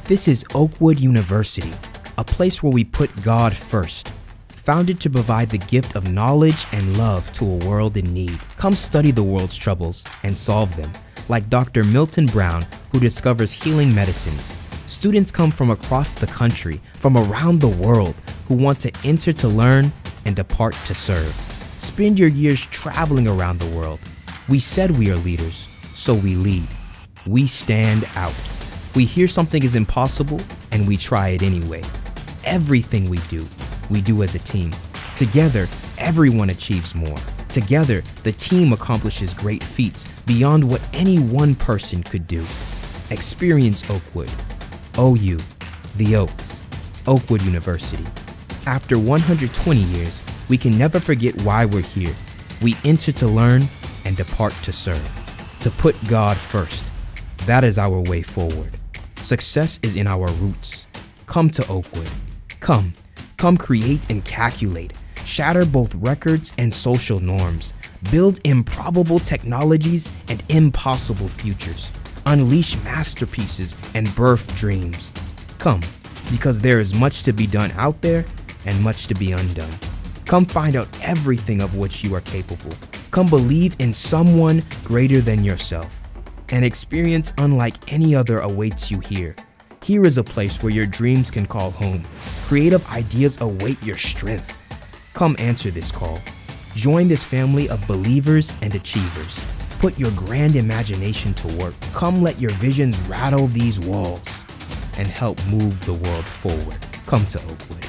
This is Oakwood University, a place where we put God first. Founded to provide the gift of knowledge and love to a world in need. Come study the world's troubles and solve them, like Dr. Milton Brown, who discovers healing medicines. Students come from across the country, from around the world, who want to enter to learn and depart to serve. Spend your years traveling around the world. We said we are leaders, so we lead. We stand out. We hear something is impossible, and we try it anyway. Everything we do as a team. Together, everyone achieves more. Together, the team accomplishes great feats beyond what any one person could do. Xperience Oakwood. OU, the Oaks, Oakwood University. After 120 years, we can never forget why we're here. We enter to learn and depart to serve. To put God first. That is our way forward. Success is in our roots. Come to Oakwood. Come create and calculate. Shatter both records and social norms. Build improbable technologies and impossible futures. Unleash masterpieces and birth dreams. Come, because there is much to be done out there and much to be undone. Come find out everything of which you are capable. Come believe in someone greater than yourself. An experience unlike any other awaits you here. Here is a place where your dreams can call home. Creative ideas await your strength. Come answer this call. Join this family of believers and achievers. Put your grand imagination to work. Come let your visions rattle these walls and help move the world forward. Come to Oakwood.